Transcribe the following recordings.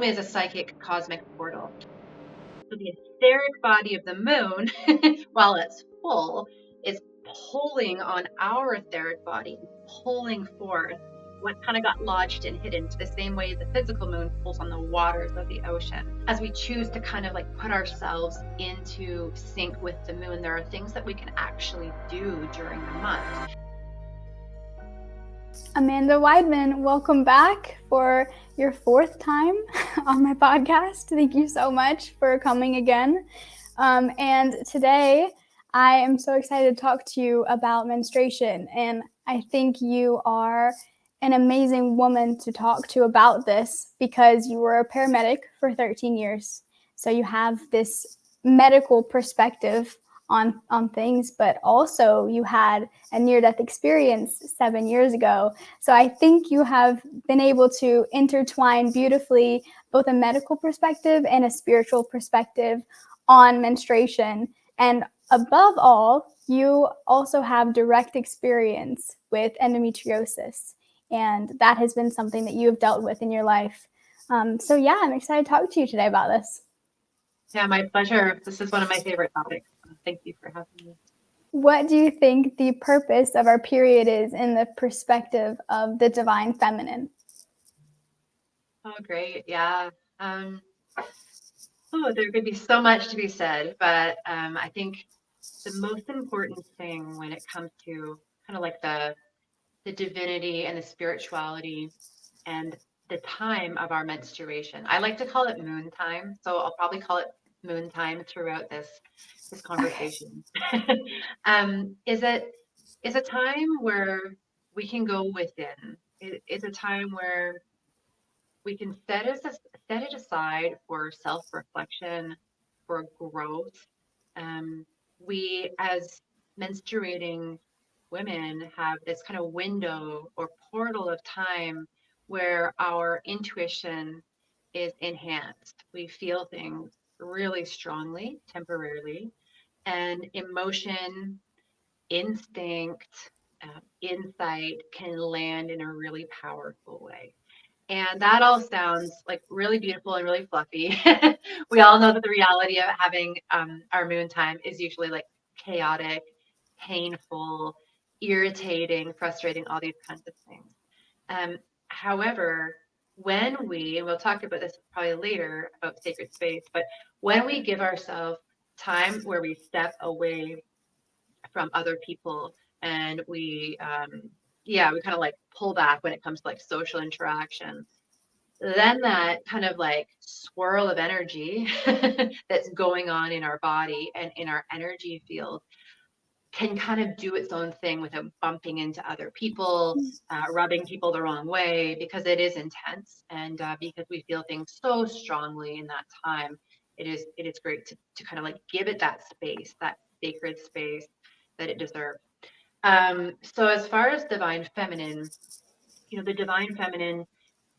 is a psychic cosmic portal. So the etheric body of the moon, while it's full, is pulling on our etheric body, pulling forth what kind of got lodged and hidden, the same way the physical moon pulls on the waters of the ocean. As we choose to kind of like put ourselves into sync with the moon, there are things that we can actually do during the month. Amanda Wideman, welcome back for your 4th time on my podcast. Thank you so much for coming again. And today I am so excited to talk to you about menstruation. And I think you are an amazing woman to talk to about this because you were a paramedic for 13 years. So you have this medical perspective on things, but also you had a near-death experience 7 years ago. So I think you have been able to intertwine beautifully both a medical perspective and a spiritual perspective on menstruation. And above all, you also have direct experience with endometriosis. And that has been something that you have dealt with in your life. So yeah, I'm excited to talk to you today about this. Yeah, my pleasure. This is one of my favorite topics. Thank you for having me. What do you think the purpose of our period is in the perspective of the divine feminine? Oh, great. Yeah. There could be so much to be said, but I think the most important thing when it comes to kind of like the divinity and the spirituality and the time of our menstruation. I like to call it moon time, so I'll probably call it moon time throughout this conversation. Is a time where we can go within. It's a time where we can set it aside for self-reflection, for growth. We, as menstruating women, have this kind of window or portal of time where our intuition is enhanced. We feel things really strongly, temporarily, and emotion, instinct, insight can land in a really powerful way. And that all sounds like really beautiful and really fluffy. We all know that the reality of having our moon time is usually like chaotic, painful, irritating, frustrating, all these kinds of things. However, when we, and we'll talk about this probably later about sacred space, but when we give ourselves time where we step away from other people and we kind of like pull back when it comes to like social interaction, then that kind of like swirl of energy that's going on in our body and in our energy field can kind of do its own thing without bumping into other people, rubbing people the wrong way, because it is intense, and because we feel things so strongly in that time, it is great to kind of like give it that space, that sacred space that it deserves. So as far as divine feminine, the divine feminine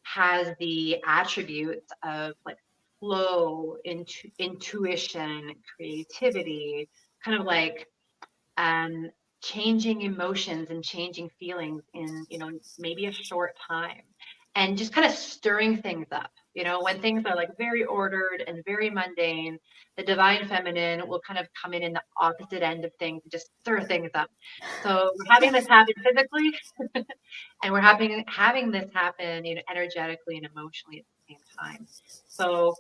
has the attributes of like flow, intuition, creativity, kind of like changing emotions and changing feelings in, maybe a short time, and just kind of stirring things up. When things are like very ordered and very mundane, the divine feminine will kind of come in the opposite end of things and just stir things up. So we're having this happen physically, and we're having this happen, energetically and emotionally at the same time. So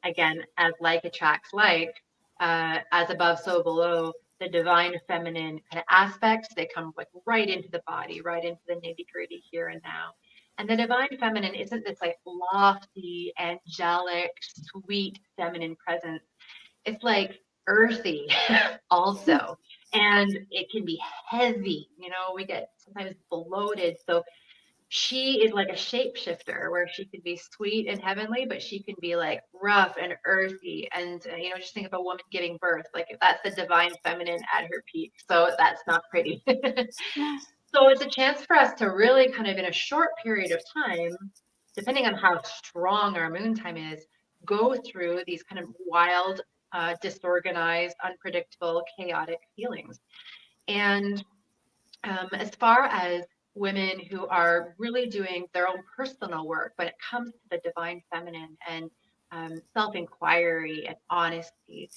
again, as like attracts like, as above, so below, the divine feminine kind of aspects, they come like right into the body, right into the nitty-gritty here and now. And the divine feminine isn't this like lofty, angelic, sweet feminine presence. It's like earthy also. And it can be heavy, we get sometimes bloated. So she is like a shapeshifter where she can be sweet and heavenly, but she can be like rough and earthy. And, just think of a woman giving birth, like that's the divine feminine at her peak. So that's not pretty. So it's a chance for us to really kind of in a short period of time, depending on how strong our moon time is, go through these kind of wild, disorganized, unpredictable, chaotic feelings. And as far as women who are really doing their own personal work when it comes to the divine feminine and self-inquiry and honesty.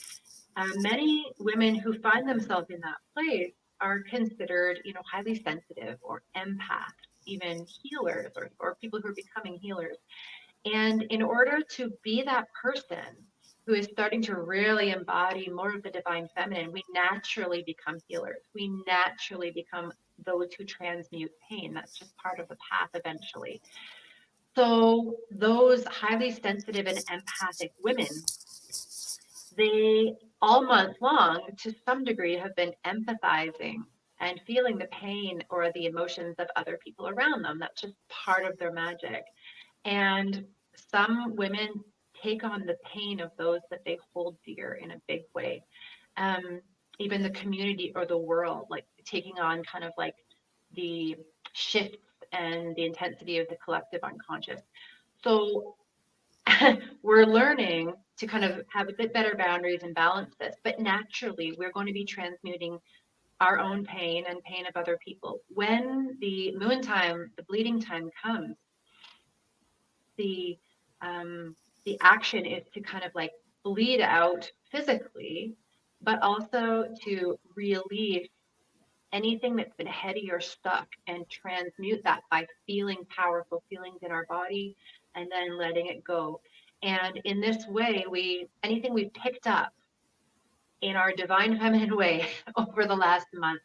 Many women who find themselves in that place are considered, highly sensitive or empaths, even healers or people who are becoming healers. And in order to be that person who is starting to really embody more of the divine feminine, we naturally become healers. We naturally become those who transmute pain. That's just part of the path eventually. So, those highly sensitive and empathic women, they all month long, to some degree, have been empathizing and feeling the pain or the emotions of other people around them. That's just part of their magic. And some women take on the pain of those that they hold dear in a big way. Um, Even the community or the world, like taking on kind of like the shifts and the intensity of the collective unconscious. So we're learning to kind of have a bit better boundaries and balance this, but naturally we're going to be transmuting our own pain and pain of other people. When the moon time, the bleeding time comes, the the action is to kind of like bleed out physically, but also to release anything that's been heady or stuck and transmute that by feeling powerful feelings in our body and then letting it go. And in this way, anything we've picked up in our divine feminine way over the last month,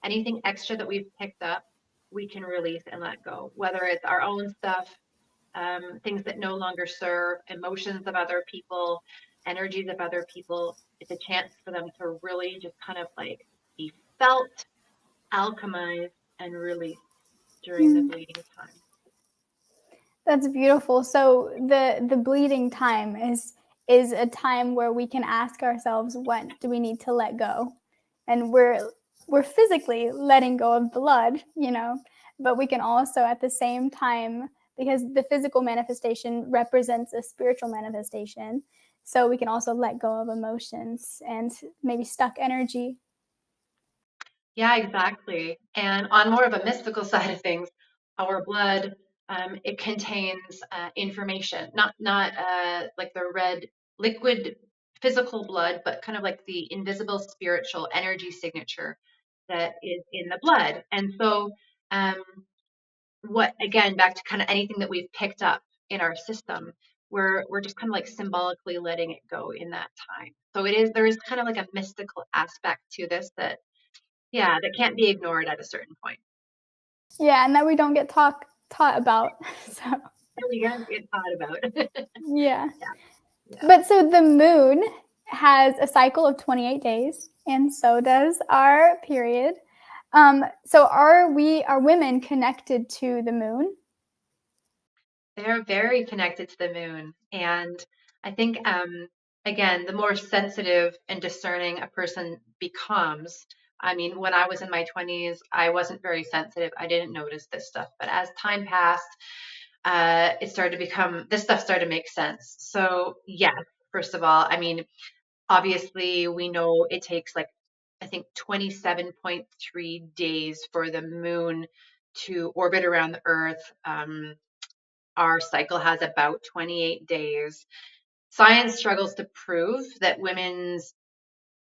anything extra that we've picked up, we can release and let go, whether it's our own stuff, things that no longer serve, emotions of other people, energies of other people. It's a chance for them to really just kind of like be felt, alchemized, and released during the Mm, bleeding time. that's beautiful. So the bleeding time is a time where we can ask ourselves, what do we need to let go? And we're physically letting go of blood, but we can also at the same time, because the physical manifestation represents a spiritual manifestation, so we can also let go of emotions and maybe stuck energy. Yeah, exactly. And on more of a mystical side of things, our blood, it contains information, not like the red liquid physical blood, but kind of like the invisible spiritual energy signature that is in the blood. And so, um, what again, back to kind of anything that we've picked up in our system, we're just kind of like symbolically letting it go in that time. So there is kind of like a mystical aspect to this that, yeah, that can't be ignored at a certain point. Yeah, and that we don't get taught about. So Really got to get thought about. yeah. Yeah, yeah. But so the moon has a cycle of 28 days, and so does our period. So are women connected to the moon? They're very connected to the moon. And I think, again, the more sensitive and discerning a person becomes, I mean, when I was in my 20s, I wasn't very sensitive. I didn't notice this stuff. But as time passed, it started to become, this stuff started to make sense. So, yes, first of all, I mean, obviously, we know it takes like, I think 27.3 days for the moon to orbit around the Earth. Our cycle has about 28 days. Science struggles to prove that women's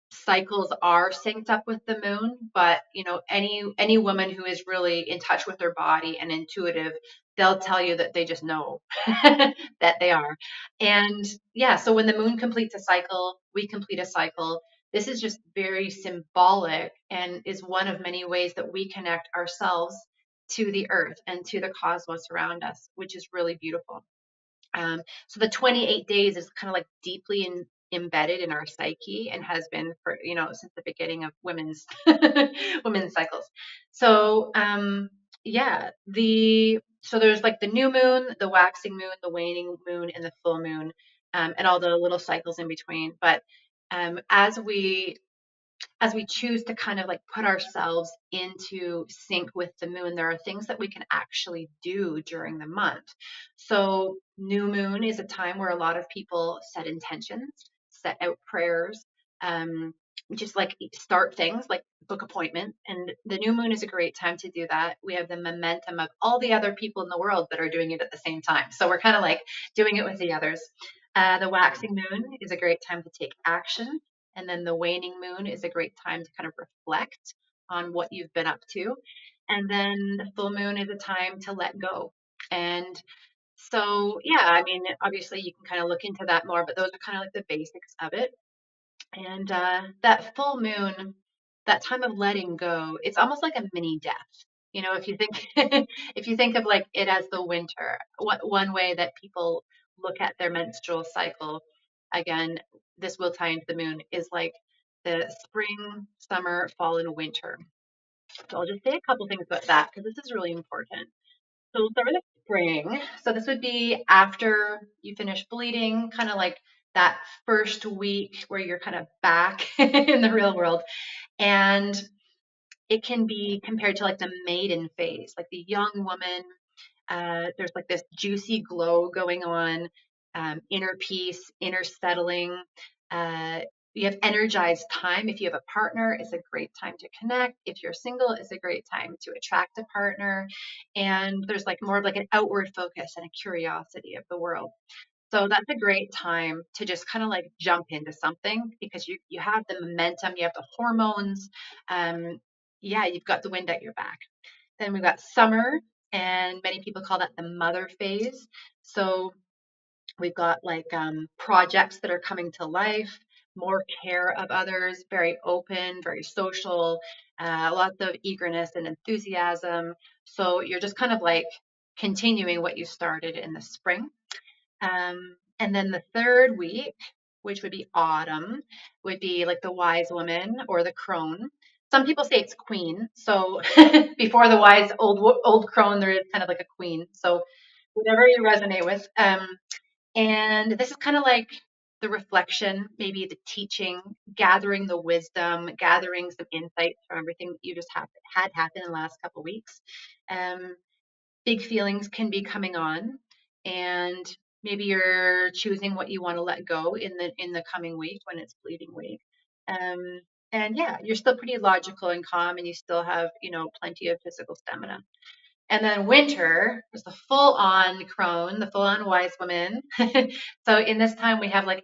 cycles are synced up with the moon, but any woman who is really in touch with their body and intuitive, they'll tell you that they just know that they are. And yeah, so when the moon completes a cycle, we complete a cycle. This is just very symbolic and is one of many ways that we connect ourselves to the earth and to the cosmos around us, which is really beautiful. So the 28 days is kind of like deeply embedded in our psyche and has been for, since the beginning of women's cycles. So, yeah, so there's like the new moon, the waxing moon, the waning moon, and the full moon, and all the little cycles in between. But as we choose to kind of like put ourselves into sync with the moon, there are things that we can actually do during the month. So, new moon is a time where a lot of people set intentions, set out prayers, um, just like start things, like book appointments. And the new moon is a great time to do that. We have the momentum of all the other people in the world that are doing it at the same time. So we're kind of like doing it with the others. The waxing moon is a great time to take action. And then the waning moon is a great time to kind of reflect on what you've been up to. And then the full moon is a time to let go. And so, yeah, I mean, obviously you can kind of look into that more, but those are kind of like the basics of it. And that full moon, that time of letting go, it's almost like a mini death. You know, if you think if you think of like it as the winter, what one way that people look at their menstrual cycle, again, this will tie into the moon, is like the spring, summer, fall, and winter. So I'll just say a couple things about that because this is really important. So we'll start with the spring. So this would be after you finish bleeding, kind of like that first week where you're kind of back in the real world. And it can be compared to like the maiden phase, like the young woman. There's like this juicy glow going on, inner peace, inner settling. Uh, you have energized time. If you have a partner, it's a great time to connect. If you're single, it's a great time to attract a partner. And there's like more of like an outward focus and a curiosity of the world. So that's a great time to just kind of like jump into something because you have the momentum, you have the hormones. Um, yeah, you've got the wind at your back. Then we've got summer, and many people call that the mother phase. So we've got like projects that are coming to life, more care of others, very open, very social, lots of eagerness and enthusiasm. So you're just kind of like continuing what you started in the spring. And then the third week, which would be autumn, would be like the wise woman or the crone. Some people say it's queen. So before the wise old crone, there is kind of like a queen. So whatever you resonate with. And this is kind of like the reflection, maybe the teaching, gathering the wisdom, gathering some insights from everything that you just had happen in the last couple of weeks. Um, Big feelings can be coming on, and maybe you're choosing what you want to let go in the coming week when it's bleeding week. Um, and yeah, you're still pretty logical and calm, and you still have plenty of physical stamina. And then winter is the full on crone, the full on wise woman. So in this time we have like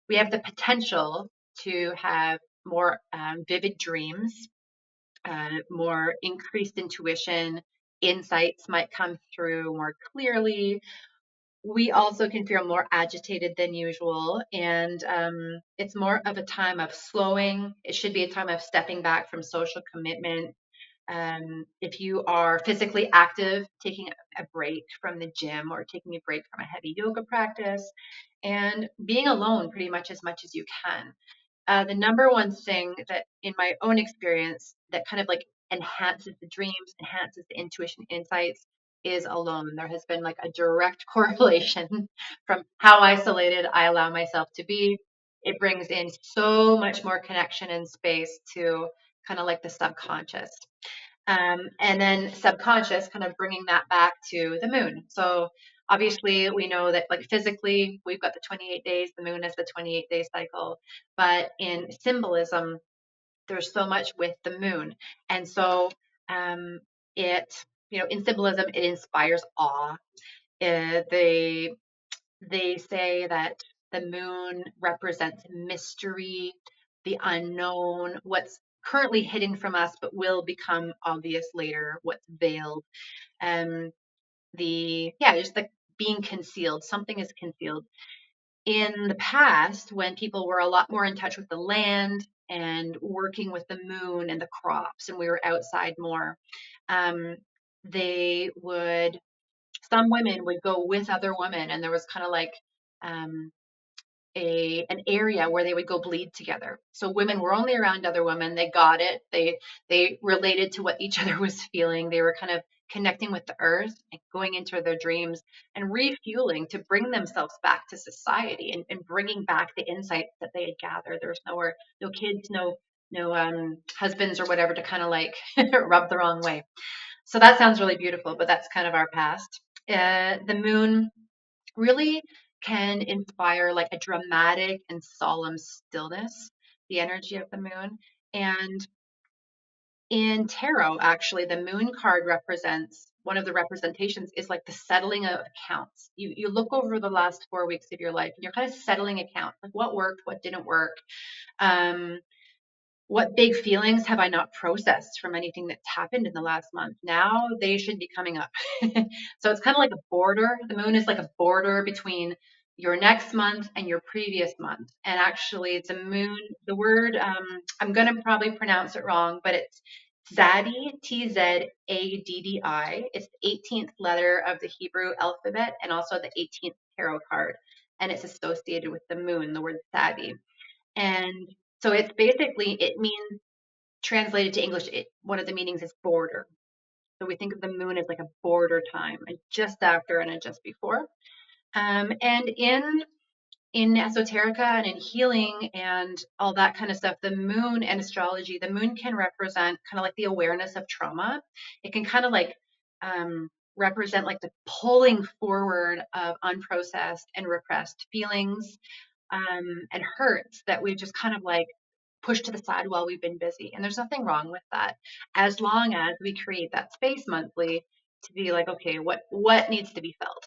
we have the potential to have more vivid dreams, more increased intuition, insights might come through more clearly. We also can feel more agitated than usual, and it's more of a time of slowing. It should be a time of stepping back from social commitment. If you are physically active, taking a break from the gym or taking a break from a heavy yoga practice, and being alone much as you can. The number one thing that, in my own experience, that kind of like enhances the dreams, enhances the intuition insights is alone. There has been like a direct correlation from how isolated I allow myself to be. It brings in so much more connection and space to kind of like the subconscious. And then subconscious, kind of bringing that back to the moon. So obviously, we know that like physically, we've got the 28 days, the moon is the 28-day cycle. But in symbolism, there's so much with the moon. And so um, in symbolism, it inspires awe. They say that the moon represents mystery, the unknown, what's currently hidden from us but will become obvious later, what's veiled. Um, just like being concealed, something is concealed. In the past, when people were a lot more in touch with the land and working with the moon and the crops, and we were outside more, um, they would some women would go with other women, and there was kind of like um, an area where they would go bleed together. So women were only around other women. They got it. They related to what each other was feeling. They were kind of connecting with the earth and going into their dreams and refueling to bring themselves back to society and bringing back the insights that they had gathered. There was no kids, no husbands or whatever to kind of like rub the wrong way. So that sounds really beautiful, but that's kind of our past. The moon really can inspire like a dramatic and solemn stillness. the energy of the moon. And in tarot, actually, the moon card represents, one of the representations is like the settling of accounts. You look over the last 4 weeks of your life and you're kind of settling accounts, like what worked, what didn't work. Um, what big feelings have I not processed from anything that's happened in the last month? Now they should be coming up. So it's kind of like a border. The moon is like a border between your next month and your previous month. And actually, it's a moon. The word, I'm going to probably pronounce it wrong, but it's Tzaddi, Tzaddi. It's the 18th letter of the Hebrew alphabet and also the 18th tarot card. And it's associated with the moon, the word Tzaddi. And so it's basically, it means, translated to English, one of the meanings is border. So we think of the moon as like a border time, and just after and just before. And in esoterica and in healing and all that kind of stuff, the moon and astrology, the moon can represent kind of like the awareness of trauma. It can kind of like represent like the pulling forward of unprocessed and repressed feelings, and hurts that we've just kind of like pushed to the side while we've been busy. And there's nothing wrong with that, as long as we create that space monthly to be like, okay, what needs to be felt?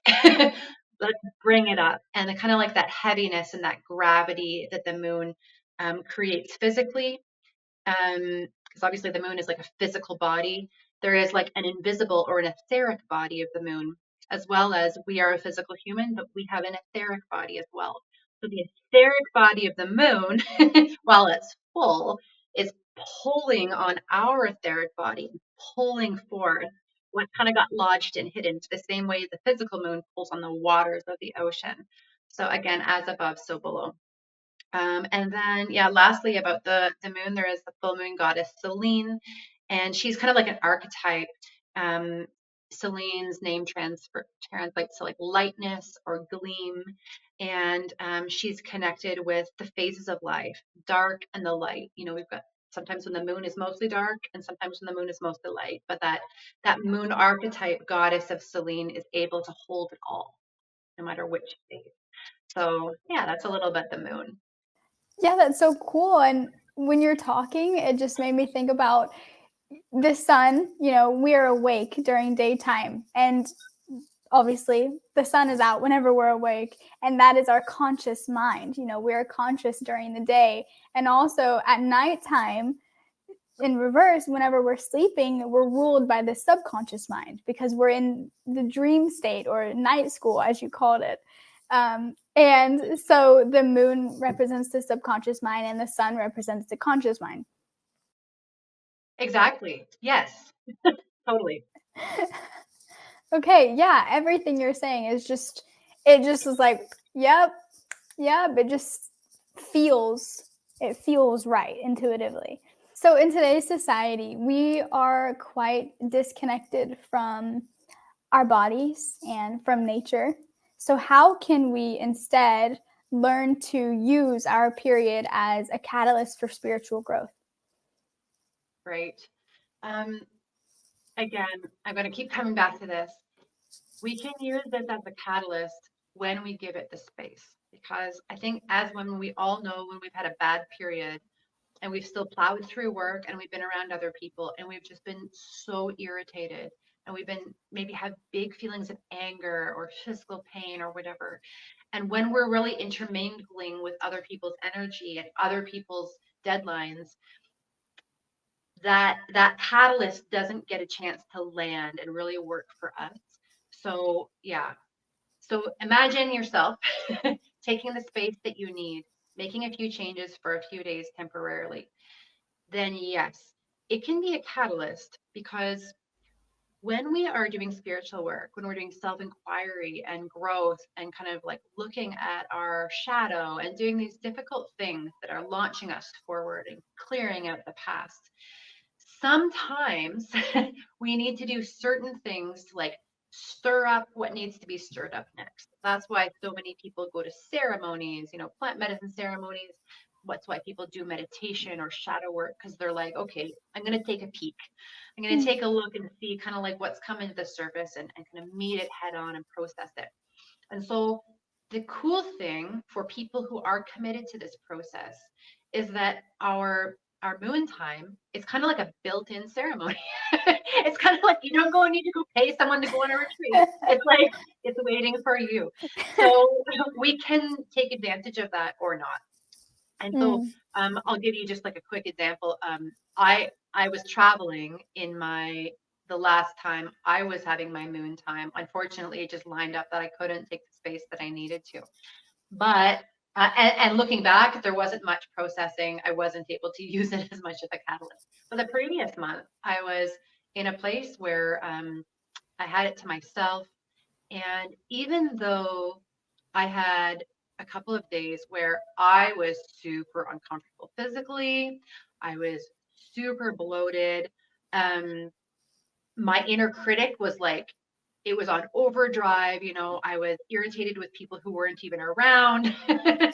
Let's bring it up. And the kind of like that heaviness and that gravity that the moon creates physically, because obviously the moon is like a physical body. There is like an invisible or an etheric body of the moon, as well as we are a physical human, but we have an etheric body as well. So the etheric body of the moon, while it's full, is pulling on our etheric body, pulling forth what kind of got lodged and hidden, to the same way the physical moon pulls on the waters of the ocean. So again, as above, so below. And then, yeah, lastly, about the moon, there is the full moon goddess Selene, and she's kind of like an archetype. Um, Selene's name translates to like lightness or gleam, and she's connected with the phases of life, dark and the light. You know, we've got sometimes when the moon is mostly dark, and sometimes when the moon is mostly light. But that moon archetype goddess of Selene is able to hold it all, no matter which phase. So yeah, that's a little bit the moon. Yeah, that's so cool. And when you're talking, it just made me think about the sun. You know, we are awake during daytime, and obviously the sun is out whenever we're awake, and that is our conscious mind. You know, we're conscious during the day, and also at nighttime, in reverse, whenever we're sleeping, we're ruled by the subconscious mind because we're in the dream state, or night school, as you called it. And so the moon represents the subconscious mind and the sun represents the conscious mind. Exactly. Yes. Totally. Okay, yeah, everything you're saying is just, it just is like, yep, it just it feels right intuitively. So in today's society, we are quite disconnected from our bodies and from nature. So how can we instead learn to use our period as a catalyst for spiritual growth? Right. Um, Again, I'm going to keep coming back to this. We can use this as a catalyst when we give it the space, because I think as women, we all know when we've had a bad period and we've still plowed through work and we've been around other people and we've just been so irritated, and we've been maybe have big feelings of anger or physical pain or whatever. And when we're really intermingling with other people's energy and other people's deadlines, that catalyst doesn't get a chance to land and really work for us. So yeah, so imagine yourself taking the space that you need, making a few changes for a few days temporarily. Then yes, it can be a catalyst, because when we are doing spiritual work, when we're doing self-inquiry and growth and kind of like looking at our shadow and doing these difficult things that are launching us forward and clearing out the past, sometimes we need to do certain things to like stir up what needs to be stirred up next. That's why so many people go to ceremonies, plant medicine ceremonies. That's why people do meditation or shadow work, because they're like, okay, I'm going to take a peek. I'm going to take a look and see kind of like what's coming to the surface, and kind of meet it head on and process it. And so the cool thing for people who are committed to this process is that our moon time is kind of like a built-in ceremony. It's kind of like you don't need to go pay someone to go on a retreat. It's like it's waiting for you. So we can take advantage of that or not. And so Mm. I'll give you just like a quick example. I was traveling the last time I was having my moon time. Unfortunately, it just lined up that I couldn't take the space that I needed to. But and looking back, there wasn't much processing. I wasn't able to use it as much as a catalyst. But the previous month, I was in a place where I had it to myself. And even though I had a couple of days where I was super uncomfortable physically, I was super bloated. Um, my inner critic was like, it was on overdrive. I was irritated with people who weren't even around. And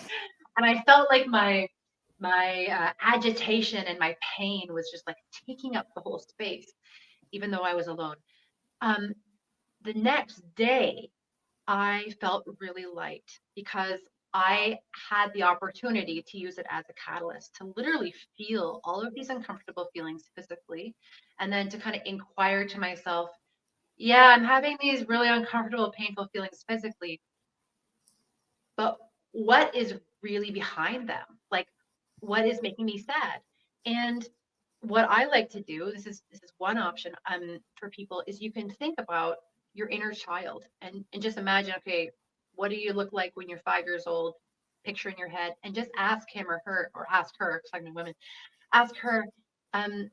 I felt like my agitation and my pain was just like taking up the whole space, even though I was alone. Um, the next day, I felt really light because I had the opportunity to use it as a catalyst to literally feel all of these uncomfortable feelings physically, and then to kind of inquire to myself, yeah, I'm having these really uncomfortable, painful feelings physically, but what is really behind them? Like, what is making me sad? And what I like to do, this is one option for people, is you can think about your inner child and just imagine, okay, what do you look like when you're 5 years old? Picture in your head and just ask him or her, or ask her, because I'm a woman, ask her, um,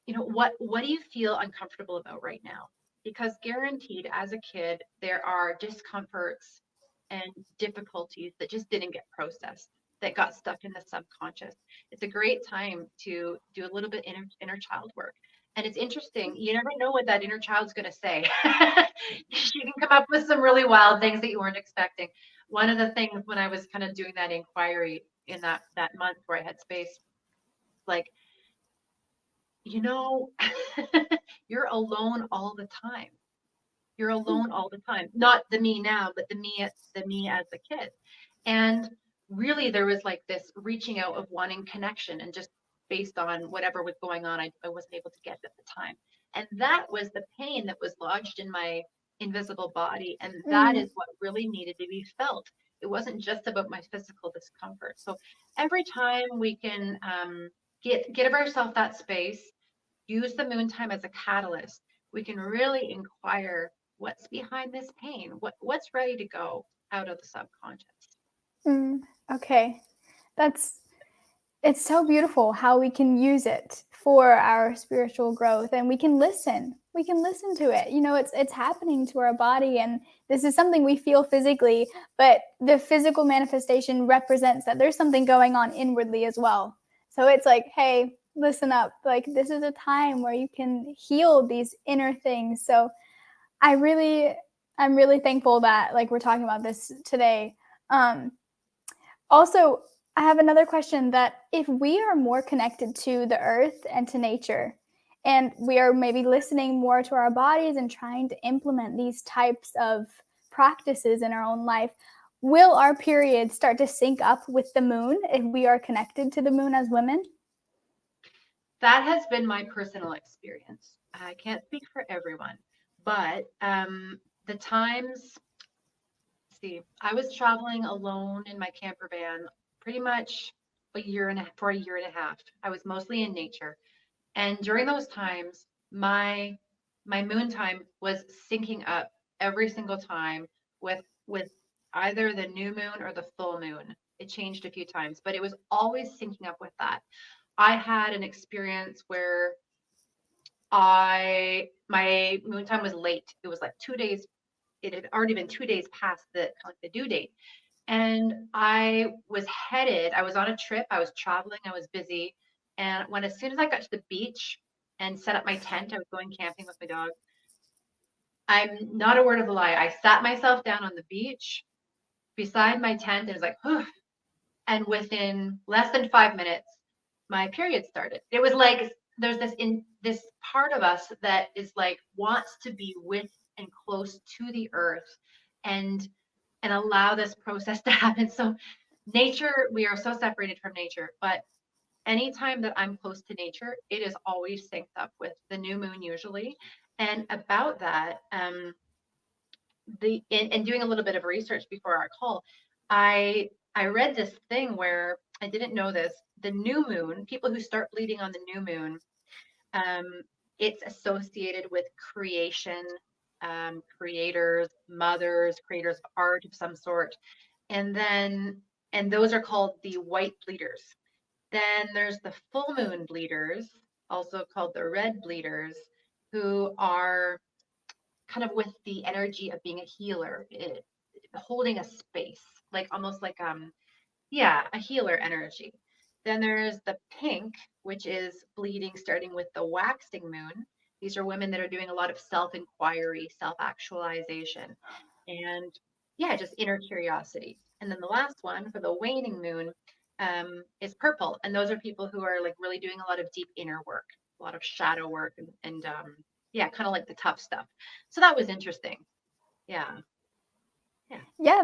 what do you feel uncomfortable about right now? Because guaranteed, as a kid, there are discomforts and difficulties that just didn't get processed, that got stuck in the subconscious. It's a great time to do a little bit inner child work. And it's interesting, you never know what that inner child's going to say. You can come up with some really wild things that you weren't expecting. One of the things when I was kind of doing that inquiry in that month where I had space, like, you know, you're alone all the time. You're alone all the time. Not the me now, but the me as a kid. And really there was like this reaching out of wanting connection, and just based on whatever was going on, I wasn't able to get it at the time. And that was the pain that was lodged in my invisible body. And that Mm. is what really needed to be felt. It wasn't just about my physical discomfort. So every time we can give ourselves that space, use the moon time as a catalyst, we can really inquire what's behind this pain, what's ready to go out of the subconscious. Mm. Okay. That's it's so beautiful how we can use it for our spiritual growth, and we can listen. We can listen to it. It's happening to our body, and this is something we feel physically, but the physical manifestation represents that there's something going on inwardly as well. So it's like, hey, listen up. Like, this is a time where you can heal these inner things. So I'm really thankful that like we're talking about this today. Um, Also, I have another question, that if we are more connected to the earth and to nature, and we are maybe listening more to our bodies and trying to implement these types of practices in our own life, will our periods start to sync up with the moon if we are connected to the moon as women? That has been my personal experience. I can't speak for everyone, but the times, see, I was traveling alone in my camper van pretty much for a year and a half. I was mostly in nature. And during those times, my moon time was syncing up every single time with either the new moon or the full moon. It changed a few times, but it was always syncing up with that. I had an experience where my moon time was late. It was like 2 days. It had already been 2 days past the due date. And I was on a trip, I was traveling, I was busy. And as soon as I got to the beach and set up my tent, I was going camping with my dog. I'm not a word of a lie. I sat myself down on the beach beside my tent and was like, "Whew." And within less than 5 minutes, my period started. It was like there's this part of us that is like wants to be with and close to the earth, and allow this process to happen. So nature, we are so separated from nature, but anytime that I'm close to nature, it is always synced up with the new moon usually. And about that, and doing a little bit of research before our call, I read this thing where I didn't know this. The new moon, people who start bleeding on the new moon, um, it's associated with creation, creators, mothers, creators of art of some sort, and then and those are called the white bleeders. Then there's the full moon bleeders, also called the red bleeders, who are kind of with the energy of being a healer, holding a space, like almost like yeah, a healer energy. Then there's the pink, which is bleeding starting with the waxing moon. These are women that are doing a lot of self-inquiry, self-actualization, and yeah, just inner curiosity. And then the last one for the waning moon is purple, and those are people who are like really doing a lot of deep inner work, a lot of shadow work, and yeah, kind of like the tough stuff. So that was interesting. Yeah, yeah, Yeah,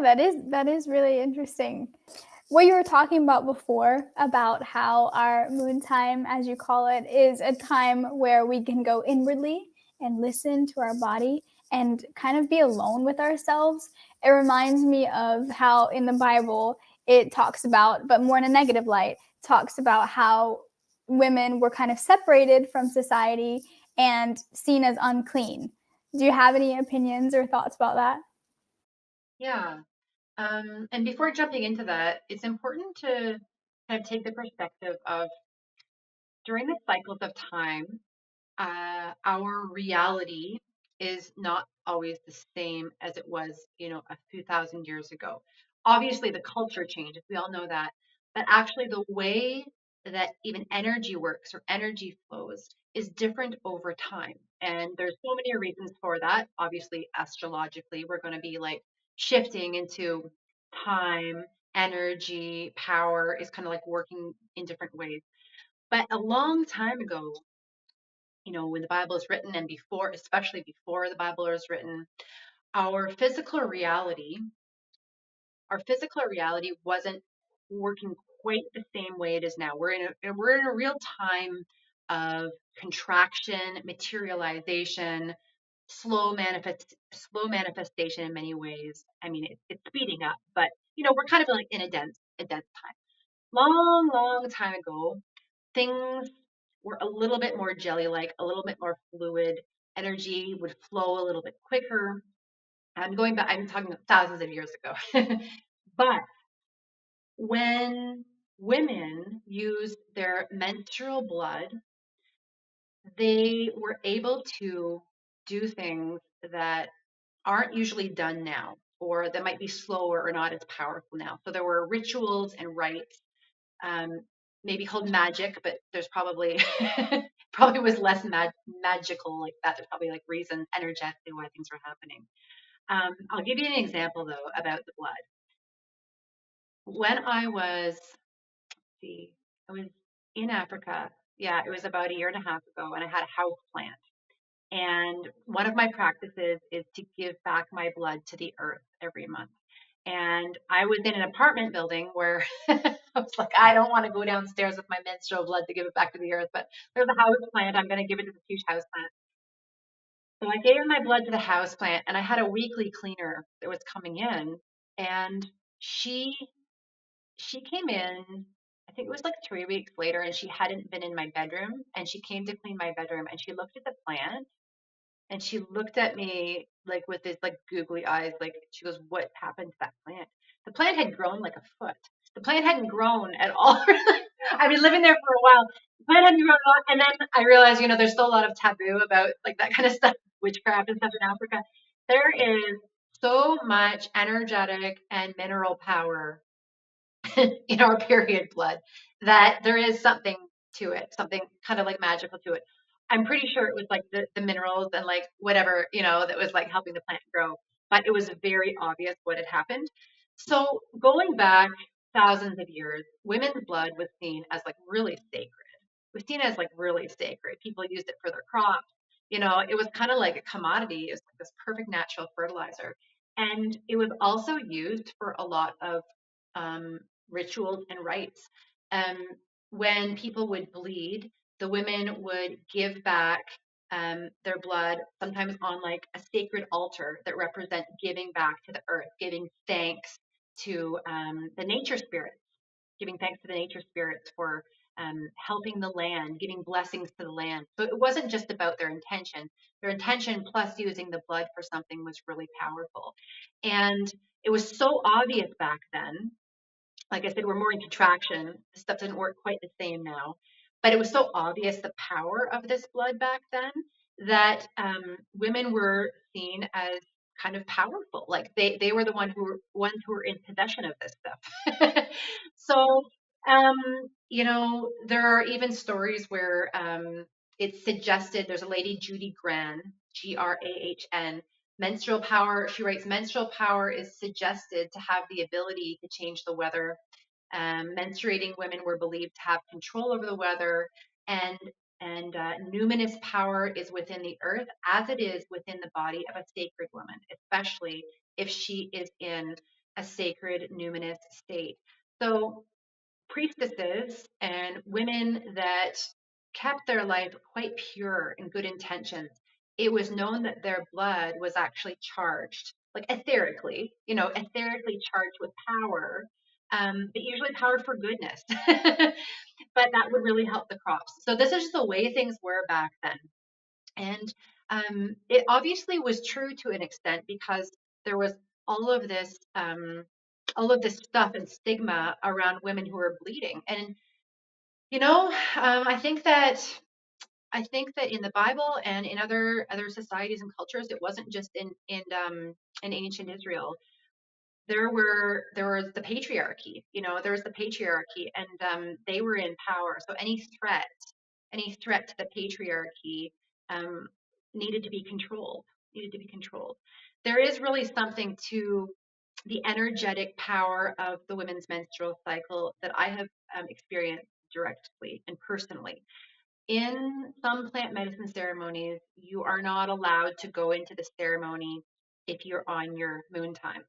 that is really interesting. What you were talking about before about how our moon time, as you call it, is a time where we can go inwardly and listen to our body and kind of be alone with ourselves. It reminds me of how in the Bible it talks about, but more in a negative light, talks about how women were kind of separated from society and seen as unclean. Do you have any opinions or thoughts about that? yeah. And before jumping into that, it's important to kind of take the perspective of during the cycles of time, our reality is not always the same as it was, a few thousand years ago. Obviously, the culture changes. We all know that. But actually, the way that even energy works or energy flows is different over time. And there's so many reasons for that. Obviously, astrologically, we're going to be like shifting into time, energy, power is kind of like working in different ways. But a long time ago, when the Bible is written and before, especially before the Bible was written, our physical reality, our physical reality wasn't working quite the same way it is now. We're in a real time of contraction, materialization, slow manifestation in many ways. I mean, it's speeding up, but we're kind of like in a dense time. Long, long time ago, things were a little bit more jelly like, a little bit more fluid. Energy would flow a little bit quicker. I'm talking thousands of years ago. But when women used their menstrual blood, they were able to do things that aren't usually done now, or that might be slower or not as powerful now. So there were rituals and rites, um, maybe called magic, but there's probably probably was less magical like that. There's probably like reasons energetically why things were happening. I'll give you an example though about the blood. When see, I was in Africa. Yeah, it was about a year and a half ago, and I had a house plant. And one of my practices is to give back my blood to the earth every month. And I was in an apartment building where I was like, I don't want to go downstairs with my menstrual blood to give it back to the earth, but there's a house plant. I'm going to give it to this huge house plant. So I gave my blood to the house plant, and I had a weekly cleaner that was coming in, and she she came in. I think it was like 3 weeks later, and she hadn't been in my bedroom, and she came to clean my bedroom, and she looked at the plant, and she looked at me like with this like googly eyes, like she goes, "What happened to that plant?" The plant had grown like a foot. The plant hadn't grown at all. I've been living there for a while. The plant hadn't grown at all. And then I realized, there's still a lot of taboo about like that kind of stuff, witchcraft and stuff in Africa. There is so much energetic and mineral power in our period blood that there is something to it, something kind of like magical to it. I'm pretty sure it was like the minerals and like whatever, that was like helping the plant grow, but it was very obvious what had happened. So going back thousands of years, women's blood was seen as like really sacred. It was seen as like really sacred. People used it for their crops. It was kind of like a commodity. It was like this perfect natural fertilizer. And it was also used for a lot of um, rituals and rites. Um, when people would bleed, the women would give back their blood, sometimes on like a sacred altar that represent giving back to the earth, giving thanks to the nature spirits, giving thanks to the nature spirits for helping the land, giving blessings to the land. So it wasn't just about their intention. Their intention plus using the blood for something was really powerful. And it was so obvious back then. Like I said, we're more in contraction. This stuff doesn't work quite the same now. But it was so obvious the power of this blood back then that women were seen as kind of powerful. Like they were the ones who were in possession of this stuff. So um, there are even stories where it's suggested. There's a lady, Judy Gran, Grahn, menstrual power. She writes, menstrual power is suggested to have the ability to change the weather. Menstruating women were believed to have control over the weather, and numinous power is within the earth as it is within the body of a sacred woman, especially if she is in a sacred numinous state. So priestesses and women that kept their life quite pure and good intentions, it was known that their blood was actually charged, like etherically, etherically charged with power, but usually power for goodness. But that would really help the crops. So this is just the way things were back then. And it obviously was true to an extent because there was all of this stuff and stigma around women who were bleeding. And I think that in the Bible and in other societies and cultures, it wasn't just in ancient Israel. There was the patriarchy. There was the patriarchy, and they were in power. So any threat to the patriarchy um, needed to be controlled. Needed to be controlled. There is really something to the energetic power of the women's menstrual cycle that I have experienced directly and personally. In some plant medicine ceremonies, you are not allowed to go into the ceremony if you're on your moon time.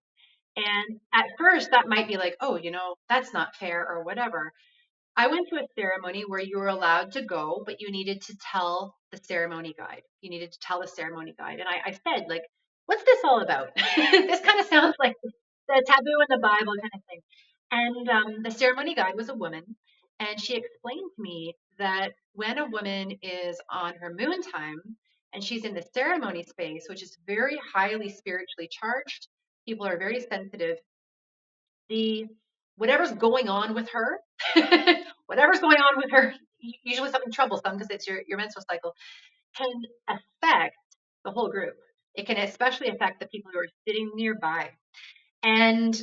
And at first, that might be like, oh, that's not fair or whatever. I went to a ceremony where you were allowed to go, but you needed to tell the ceremony guide. You needed to tell the ceremony guide. And I said, like, what's this all about? This kind of sounds like the taboo in the Bible kind of thing. And the ceremony guide was a woman, and she explained to me that when a woman is on her moon time and she's in the ceremony space, which is very highly spiritually charged, people are very sensitive. The whatever's going on with her, whatever's going on with her, usually something troublesome because it's your menstrual cycle, can affect the whole group. It can especially affect the people who are sitting nearby. And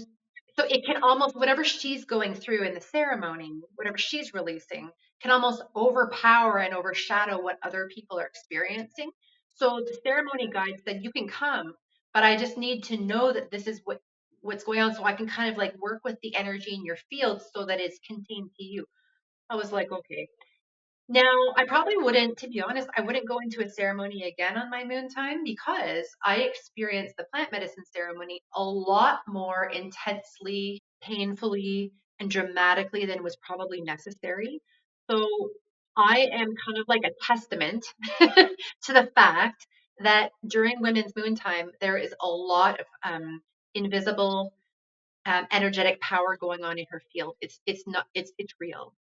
so it can almost, whatever she's going through in the ceremony, whatever she's releasing, can almost overpower and overshadow what other people are experiencing. So the ceremony guide said, you can come, but I just need to know that this is what's going on so I can kind of like work with the energy in your field so that it's contained to you. I was like, okay. Now, I probably wouldn't, to be honest, I wouldn't go into a ceremony again on my moon time because I experienced the plant medicine ceremony a lot more intensely, painfully, and dramatically than was probably necessary. So I am kind of like a testament to the fact that during women's moon time, there is a lot of invisible energetic power going on in her field. It's not it's real.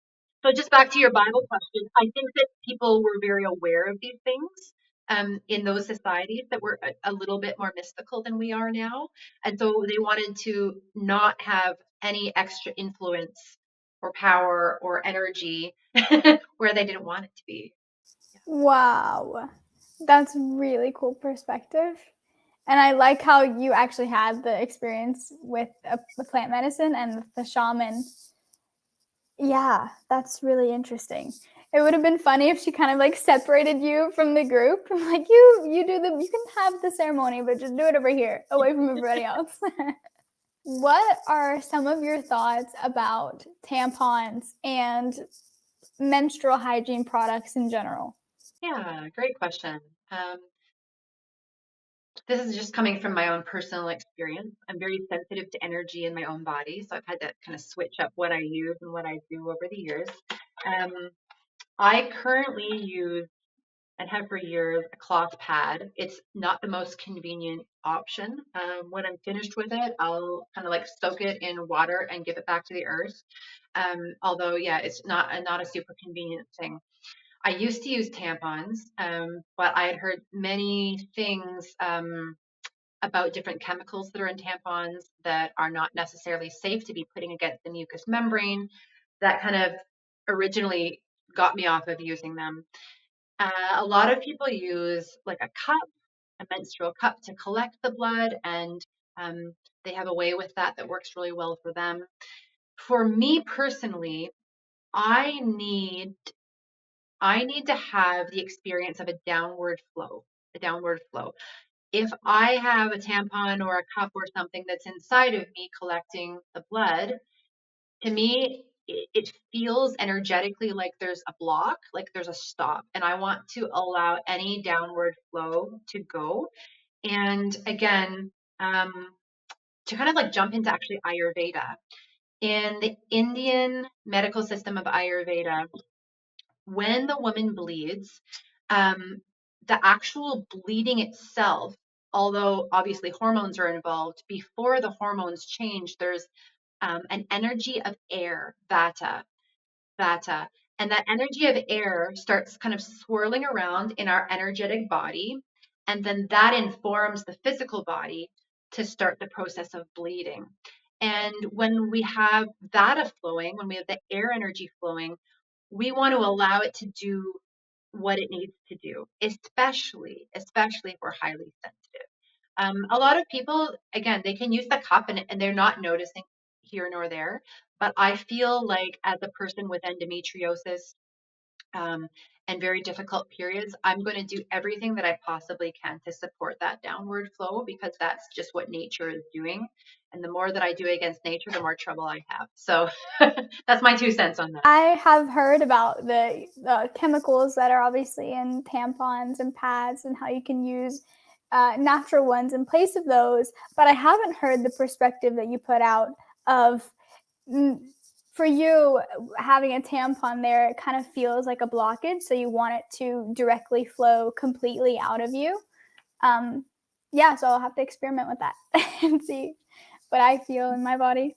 So just back to your Bible question, I think that people were very aware of these things in those societies that were a little bit more mystical than we are now, and so they wanted to not have any extra influence or power or energy where they didn't want it to be. Wow. That's really cool perspective. And I like how you actually had the experience with the plant medicine and the shaman. Yeah, that's really interesting. It would have been funny if she kind of like separated you from the group. Like you can have the ceremony, but just do it over here, away from everybody else. What are some of your thoughts about tampons and menstrual hygiene products in general? Yeah, great question. Um, This is just coming from my own personal experience. I'm very sensitive to energy in my own body, so I've had to kind of switch up what I use and what I do over the years. Um, I currently use and have for years a cloth pad. It's not the most convenient option. When I'm finished with it, I'll kind of like soak it in water and give it back to the earth. Although, yeah, it's not a super convenient thing. I used to use tampons, but I had heard many things about different chemicals that are in tampons that are not necessarily safe to be putting against the mucous membrane. That kind of originally got me off of using them. A lot of people use like a cup, a menstrual cup to collect the blood, and they have a way with that that works really well for them. For me personally, I need I need to have the experience of a downward flow. If I have a tampon or a cup or something that's inside of me collecting the blood, to me, it feels energetically like there's a block, like there's a stop, and I want to allow any downward flow to go. And again, um, to kind of like jump into actually Ayurveda. In the Indian medical system of Ayurveda, when the woman bleeds, um, the actual bleeding itself, although obviously hormones are involved, before the hormones change, there's an energy of air, vata, and that energy of air starts kind of swirling around in our energetic body, and then that informs the physical body to start the process of bleeding. And when we have vata flowing, when we have the air energy flowing, we want to allow it to do what it needs to do, especially if we're highly sensitive. A lot of people, again, they can use the cup and they're not noticing here nor there. But I feel like as a person with endometriosis um, and very difficult periods, I'm going to do everything that I possibly can to support that downward flow because that's just what nature is doing. And the more that I do against nature, the more trouble I have. So that's my 2 cents on that. I have heard about the chemicals that are obviously in tampons and pads and how you can use natural ones in place of those, but I haven't heard the perspective that you put out of for you having a tampon there. It kind of feels like a blockage, so you want it to directly flow completely out of you. Um, yeah, so I'll have to experiment with that and see what I feel in my body.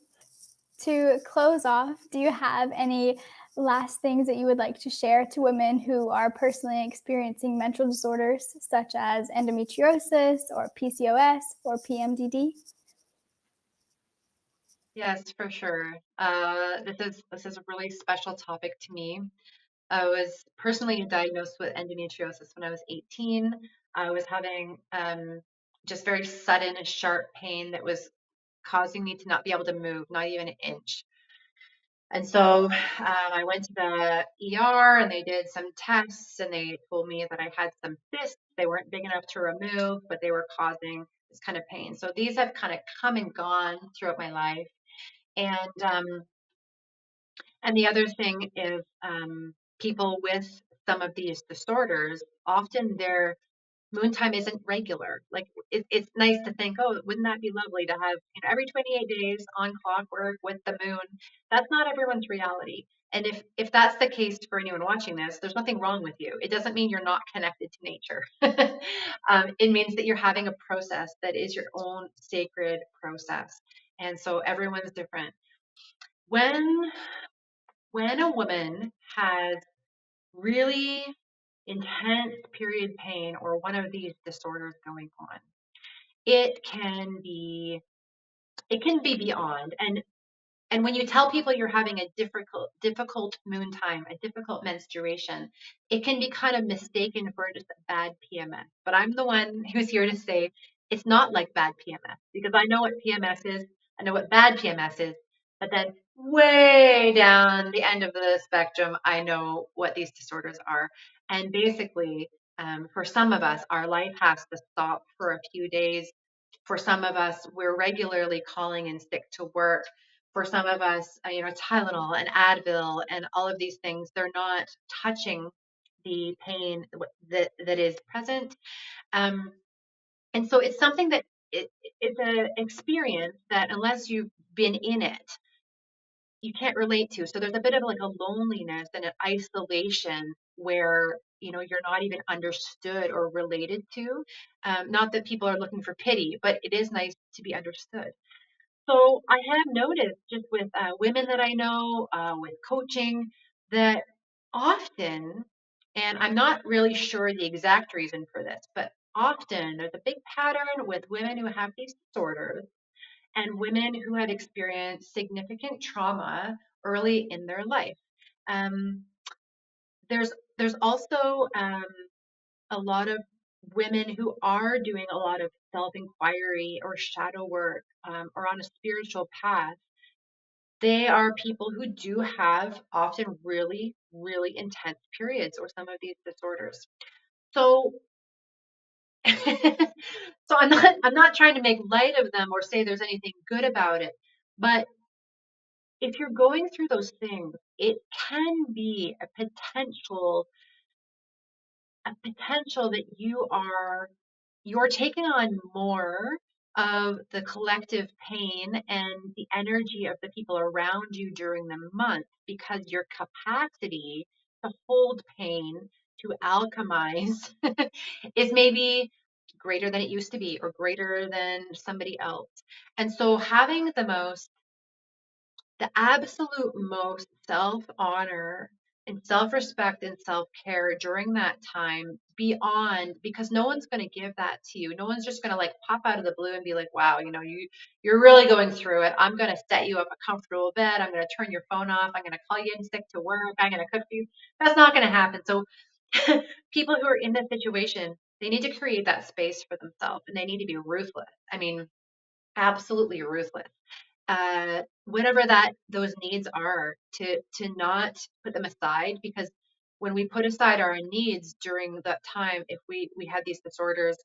To close off, do you have any last things that you would like to share to women who are personally experiencing menstrual disorders such as endometriosis or PCOS or PMDD? Yes, for sure. This is a really special topic to me. I was personally diagnosed with endometriosis when I was 18. I was having just very sudden, sharp pain that was causing me to not be able to move, not even an inch. And so I went to the ER and they did some tests and they told me that I had some cysts. They weren't big enough to remove, but they were causing this kind of pain. So these have kind of come and gone throughout my life. And and the other thing is people with some of these disorders, often their moon time isn't regular. Like it's nice to think, oh, wouldn't that be lovely to have every 28 days on clockwork with the moon? That's not everyone's reality. And if that's the case for anyone watching this, there's nothing wrong with you. It doesn't mean you're not connected to nature. It means that you're having a process that is your own sacred process. And so everyone's different. When when a woman has really intense period pain or one of these disorders going on, it can be it can be beyond. And when you tell people you're having a difficult moon time, a difficult menstruation, it can be kind of mistaken for just a bad PMS. But I'm the one who's here to say it's not like bad PMS because I know what PMS is, I know what bad PMS is, but then way down the end of the spectrum, I know what these disorders are. And basically, for some of us, our life has to stop for a few days. For some of us, we're regularly calling in sick to work. For some of us, Tylenol and Advil and all of these things, they're not touching the pain that is present. Um, and so it's something that it's an experience that unless you've been in it, you can't relate to. So there's a bit of like a loneliness and an isolation where, you're not even understood or related to. Not that people are looking for pity, but it is nice to be understood. So I have noticed just with women that I know, with coaching, that often, and I'm not really sure the exact reason for this, but often there's a big pattern with women who have these disorders and women who have experienced significant trauma early in their life. Um, there's also a lot of women who are doing a lot of self-inquiry or shadow work, or on a spiritual path. They are people who do have often really, really intense periods or some of these disorders. So, so I'm not trying to make light of them or say there's anything good about it, but if you're going through those things, it can be a potential that you're taking on more of the collective pain and the energy of the people around you during the month, because your capacity to hold pain, to alchemize, is maybe greater than it used to be or greater than somebody else. And so having the absolute most self honor and self respect and self care during that time, beyond, because no one's going to give that to you. No one's just going to like pop out of the blue and be like, wow, you're really going through it. I'm going to set you up a comfortable bed. I'm going to turn your phone off. I'm going to call you in sick to work. I'm going to cook for you. That's not going to happen. So people who are in this situation, they need to create that space for themselves, and they need to be ruthless. I mean, absolutely ruthless. Whatever that those needs are, to not put them aside, because when we put aside our needs during that time, if we have these disorders,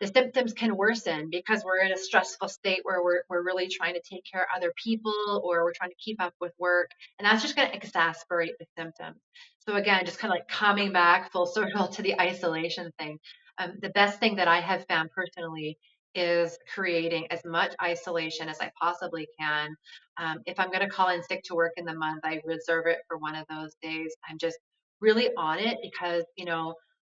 the symptoms can worsen because we're in a stressful state where we're really trying to take care of other people, or we're trying to keep up with work, and that's just going to exacerbate the symptoms. So again, just kind of like coming back full circle to the isolation thing. The best thing that I have found personally is creating as much isolation as I possibly can. If I'm going to call in sick to work in the month, I reserve it for one of those days. I'm just really on it because,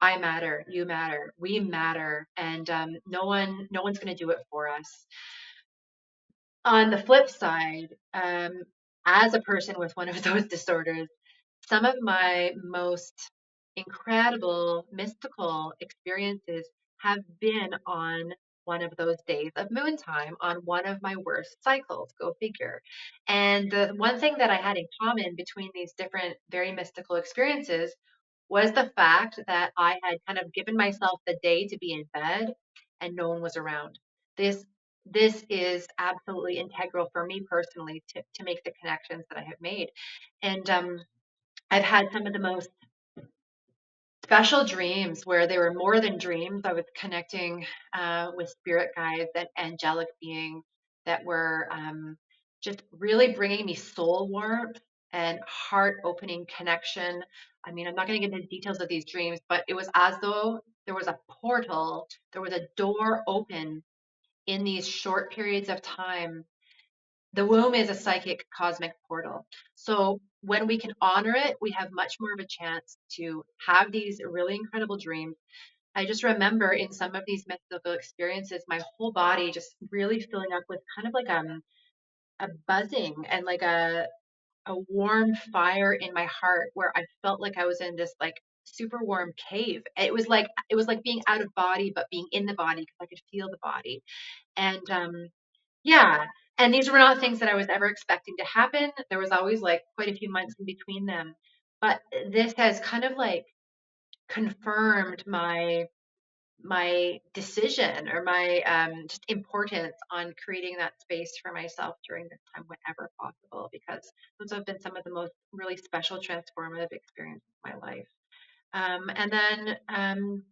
I matter, you matter, we matter, and no one's going to do it for us. On the flip side, as a person with one of those disorders, some of my most incredible mystical experiences have been on one of those days of moon time, on one of my worst cycles. Go figure. And the one thing that I had in common between these different, very mystical experiences was the fact that I had kind of given myself the day to be in bed and no one was around. This this is absolutely integral for me personally to make the connections that I have made. And I've had some of the most special dreams where they were more than dreams. I was connecting with spirit guides and angelic beings that were just really bringing me soul warmth and heart opening connection. I mean, I'm not going to get into the details of these dreams, but it was as though there was a portal, there was a door open in these short periods of time. The womb is a psychic cosmic portal. So when we can honor it, we have much more of a chance to have these really incredible dreams. I just remember in some of these mystical experiences, my whole body just really filling up with kind of like a buzzing and like a warm fire in my heart, where I felt like I was in this like super warm cave. It was like being out of body but being in the body, because I could feel the body. And yeah. And these were not things that I was ever expecting to happen. There was always like quite a few months in between them. But this has kind of like confirmed my decision, or my just importance on creating that space for myself during this time whenever possible, because those have been some of the most really special transformative experiences of my life. And then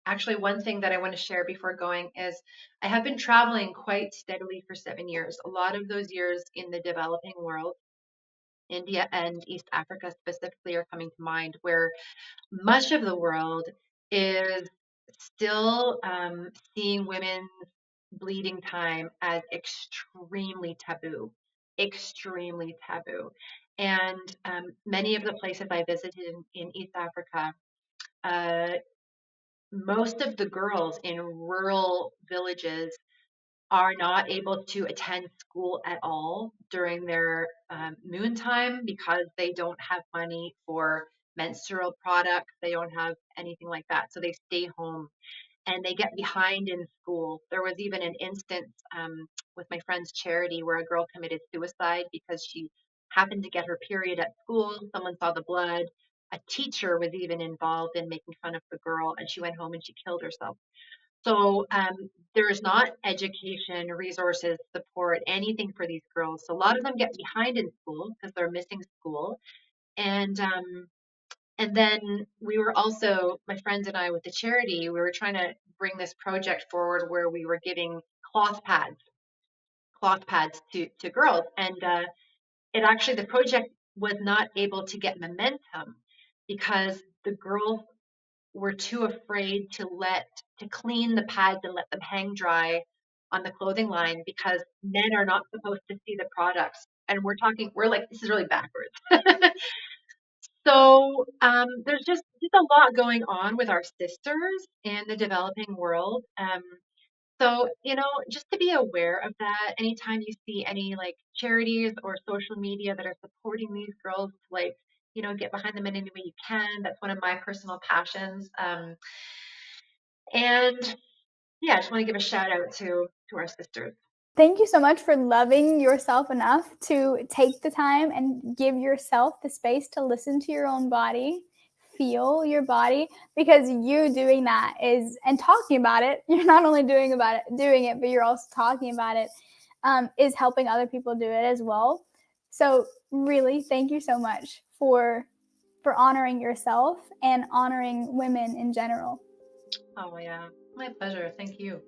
Actually, one thing that I want to share before going is I have been traveling quite steadily for 7 years. A lot of those years in the developing world, India and East Africa specifically are coming to mind, where much of the world is still seeing women's bleeding time as extremely taboo. extremely taboo. And many of the places I visited in East Africa, uh, most of the girls in rural villages are not able to attend school at all during their moon time because they don't have money for menstrual products. They don't have anything like that. So they stay home and they get behind in school. There was even an instance with my friend's charity where a girl committed suicide because she happened to get her period at school. Someone saw the blood. A teacher was even involved in making fun of the girl, and she went home and she killed herself. So there is not education, resources, support, anything for these girls. So a lot of them get behind in school because they're missing school. And then we were also, my friends and I with the charity, we were trying to bring this project forward where we were giving cloth pads to girls. And the project was not able to get momentum because the girls were too afraid to clean the pads and let them hang dry on the clothing line because men are not supposed to see the products. And we're like, this is really backwards. So there's just a lot going on with our sisters in the developing world. So, just to be aware of that, anytime you see any like charities or social media that are supporting these girls, like, get behind them in any way you can. That's one of my personal passions. And yeah, I just want to give a shout out to our sisters. Thank you so much for loving yourself enough to take the time and give yourself the space to listen to your own body, feel your body, because you doing that is and talking about it. You're not only doing it, but you're also talking about it. Is helping other people do it as well. So really, thank you so much for honoring yourself and honoring women in general. Oh yeah, my pleasure. Thank you.